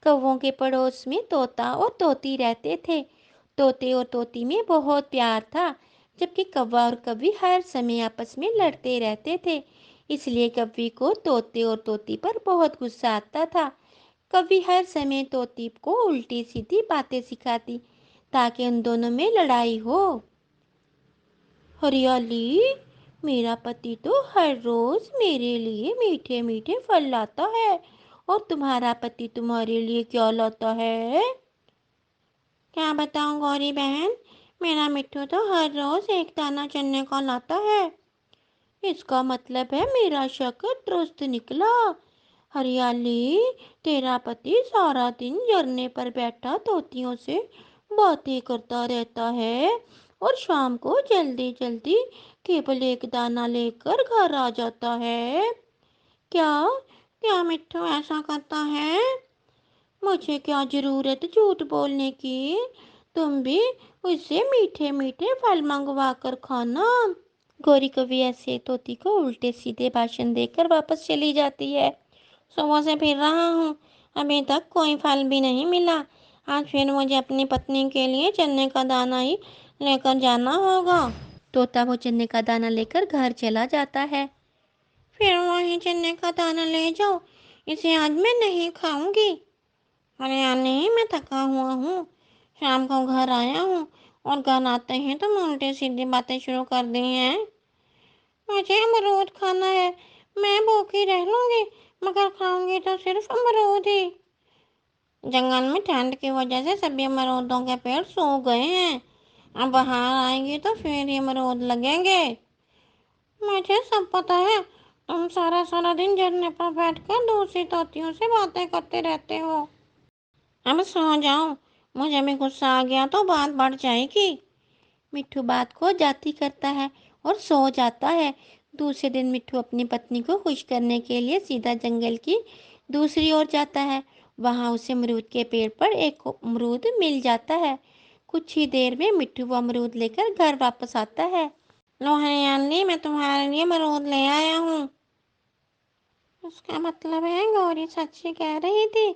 कौवों के पड़ोस में तोता और तोती रहते थे। तोते और तोती में बहुत प्यार था, जबकि कौवा और कव्वी हर समय आपस में लड़ते रहते थे। इसलिए कव्वी को तोते और तोती पर बहुत गुस्सा आता था। कव्वी हर समय तोती को उल्टी सीधी बातें सिखाती, ताकि उन दोनों में लड़ाई हो। हरियाली, मेरा पति तो हर रोज मेरे लिए मीठे मीठे फल लाता है, और तुम्हारा पति तुम्हारे लिए क्या लाता है? क्या बताऊं गौरी बहन, मेरा मिट्ठू तो हर रोज एक दाना चुनने को लाता है। इसका मतलब है मेरा शक दुरुस्त निकला। हरियाली, तेरा पति सारा दिन झरने पर बैठा तोतियों से बातें करता रहता है, और शाम को जल्दी जल्दी केवल एक दाना लेकर घर आ जाता है। क्या क्या मिट्ठू ऐसा करता है? मुझे क्या जरूरत झूठ बोलने की? तुम भी उससे मीठे मीठे फल मंगवा कर खाना। गौरी कवि ऐसे तोती को उल्टे सीधे भाषण देकर वापस चली जाती है। सुबह से फिर रहा हूँ, अभी तक कोई फल भी नहीं मिला। आज फिर मुझे अपनी पत्नी के लिए चने का दाना ही लेकर जाना होगा। तोता वो चने का दाना लेकर घर चला जाता है। फिर वही चने का दाना ले जाओ, इसे आज मैं नहीं खाऊंगी। हरियाली, मैं थका हुआ हूँ, शाम को घर आया हूँ, और घर आते ही तुम उल्टे सीधी बातें शुरू कर दी हैं। मुझे अमरूद खाना है, मैं भूखी रह लूंगी, मगर खाऊंगी तो सिर्फ अमरूद ही। जंगल में ठंड की वजह से सभी अमरूदों के पेड़ सूख गए हैं। अब बाहर आएंगी तो फिर ही अमरूद लगेंगे। मुझे सब पता है, तुम सारा सारा दिन झरने पर बैठकर दूसरी तोतियों से बातें करते रहते हो। अब सो जाओ, मुझे भी गुस्सा आ गया तो बात बढ़ जाएगी। मिट्ठू बात को जाती करता है और सो जाता है। दूसरे दिन मिट्ठू अपनी पत्नी को खुश करने के लिए सीधा जंगल की दूसरी ओर जाता है। वहां उसे अमरूद के पेड़ पर एक अमरूद मिल जाता है। कुछ ही देर में मिट्ठू वो अमरूद लेकर घर वापस आता है। लो हरियाली, मैं तुम्हारे लिए अमरूद ले आया हूँ। उसका मतलब है गौरी सच ही कह रही थी।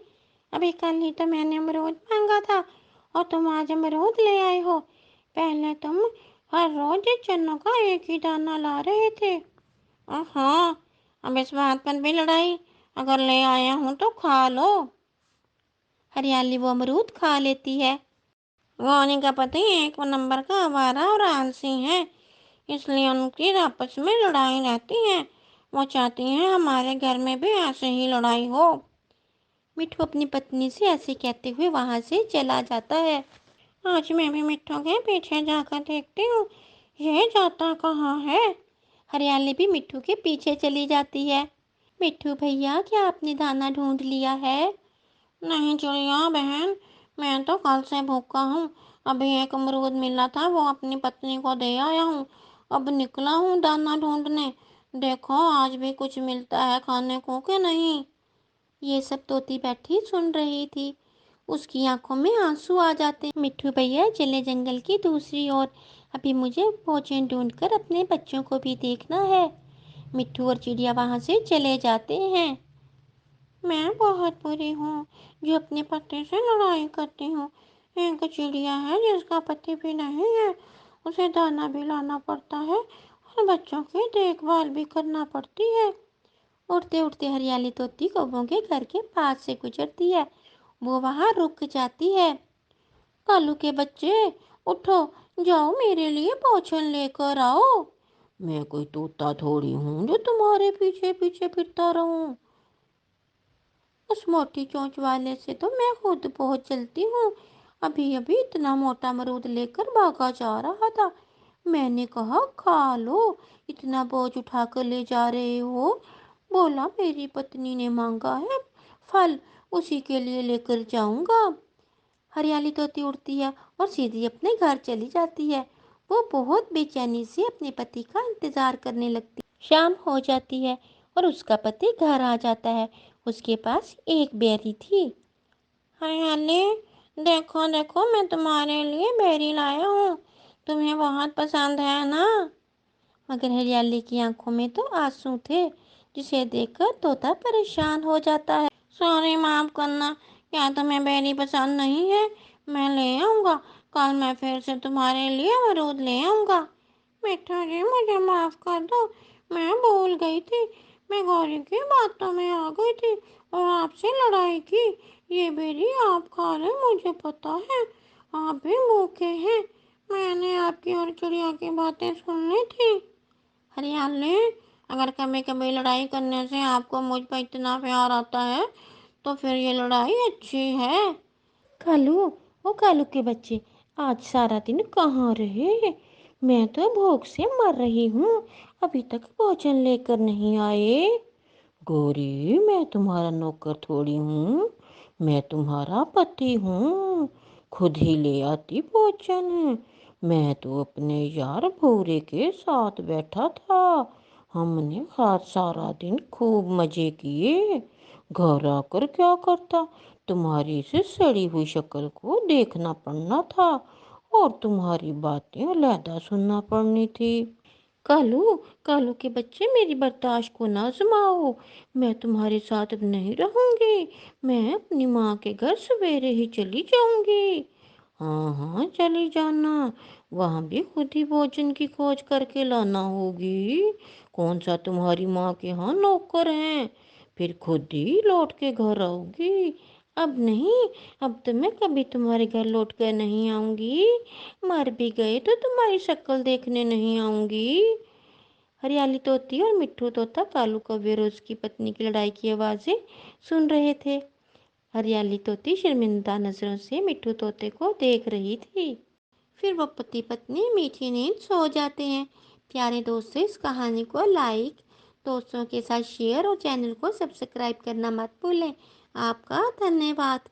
अभी कल ही तो मैंने अमरूद मांगा था, और तुम आज अमरूद ले आए हो। पहले तुम हर रोज चनों का एक ही दाना ला रहे थे। हाँ, अब इस बात पर भी लड़ाई? अगर ले आया हूँ तो खा लो। हरियाली वो अमरूद खा लेती है। गौरी का पति एक नंबर का आवारा और आलसी है, इसलिए उनकी आपस में लड़ाई रहती है। वो चाहती हैं हमारे घर में भी ऐसे ही लड़ाई हो। मिट्ठू अपनी पत्नी से ऐसे कहते हुए वहां से चला जाता है। आज मैं भी मिट्ठू के पीछे जाकर देखती हूँ, ये जाता कहाँ है। हरियाली भी मिट्ठू के पीछे चली जाती है। मिट्ठू भैया, क्या आपने दाना ढूंढ लिया है? नहीं चिड़िया बहन, मैं तो कल से भूखा हूँ। अभी एक अमरूद मिला था, वो अपनी पत्नी को दे आया हूँ। अब निकला हूँ दाना ढूंढने। देखो आज भी कुछ मिलता है खाने को कि नहीं। ये सब तोती बैठी सुन रही थी। उसकी आंखों में आंसू आ जाते। मिट्ठू भैया चले जंगल की दूसरी ओर। अभी मुझे भोजन ढूंढकर अपने बच्चों को भी देखना है। मिट्ठू और चिड़िया वहां से चले जाते हैं। मैं बहुत बुरी हूँ, जो अपने पति से लड़ाई करती हूँ। एक चिड़िया है जिसका पति भी नहीं है, उसे दाना भी लाना पड़ता है और बच्चों की देखभाल भी करना पड़ती है। उड़ते उड़ते हरियाली तोती कौवों के घर के पास से गुजरती है। वो वहां रुक जाती है। कालू के बच्चे, उठो, जाओ मेरे लिए भोजन लेकर आओ। मैं कोई तोता थोड़ी हूँ जो तुम्हारे पीछे पीछे फिरता रहूं। उस मोटी चोंच वाले से तो मैं खुद बहुत जलती हूँ। अभी अभी इतना मोटा अमरूद लेकर भागा जा रहा था। मैंने कहा खा लो, इतना बोझ उठाकर ले जा रहे हो। बोला मेरी पत्नी ने मांगा है फल, उसी के लिए लेकर जाऊंगा। हरियाली तोती उड़ती है और सीधी अपने घर चली जाती है। वो बहुत बेचैनी से अपने पति का इंतजार करने लगती। शाम हो जाती है और उसका पति घर आ जाता है। उसके पास एक बेरी थी। हरियाली, देखो देखो, मैं तुम्हारे लिए बेरी लाया हूँ, तुम्हें बहुत पसंद है ना? मगर हरियाली की आंखों में तो आंसू थे, जिसे देखकर तोता परेशान हो जाता है। सॉरी, माफ करना, क्या तुम्हें बेरी पसंद नहीं है? मैं ले आऊँगा। कल मैं फिर से तुम्हारे लिए अमरूद ले आऊँगा। मिट्ठू जी, मुझे माफ़ कर दो। मैं भूल गई थी। मैं गौरी की बातों में आ गई थी और आपसे लड़ाई की। ये बेरी आप खा रहे, मुझे पता है। आप भी भूखे हैं। मैंने आपकी और चिड़िया की बातें सुन ली थी। हरियाणवी, अगर कभी कभी लड़ाई करने से आपको मुझ पर इतना प्यार आता है तो फिर ये लड़ाई अच्छी है। कालू, ओ कालू के बच्चे, आज सारा दिन कहाँ रहे? मैं तो भूख से मर रही हूँ। अभी तक भोजन लेकर नहीं आए। गौरी, मैं तुम्हारा नौकर थोड़ी हूँ, मैं तुम्हारा पति हूँ। खुद ही ले आती भोजन। मैं तो अपने यार भूरे के साथ बैठा था। हमने आज सारा दिन खूब मजे किए। घर आकर क्या करता? तुम्हारी से सड़ी हुई शक्ल को देखना पड़ना था और तुम्हारी बातें अलहदा सुनना पड़नी थी। कालू, कालू के बच्चे, मेरी बर्दाश्त को ना आजमाओ। मैं तुम्हारे साथ अब नहीं रहूंगी। मैं अपनी माँ के घर सवेरे ही चली जाऊंगी। हाँ हाँ, चली जाना। वहाँ भी खुद ही भोजन की खोज करके लाना होगी। कौन सा तुम्हारी माँ के यहाँ नौकर हैं? फिर खुद ही लौट के घर आओगी। अब नहीं, अब तो मैं कभी तुम्हारे घर लौट कर नहीं आऊंगी। मर भी गए तो तुम्हारी शक्ल देखने नहीं आऊंगी। हरियाली तोती और मिट्ठू तोता कालू कौवे और उसकी पत्नी की लड़ाई की आवाजें सुन रहे थे। हरियाली तोती शर्मिंदा नजरों से मिट्ठू तोते को देख रही थी। फिर वो पति पत्नी मीठी नींद सो जाते हैं। प्यारे दोस्तों, इस कहानी को लाइक, दोस्तों के साथ शेयर और चैनल को सब्सक्राइब करना मत भूलें। आपका धन्यवाद।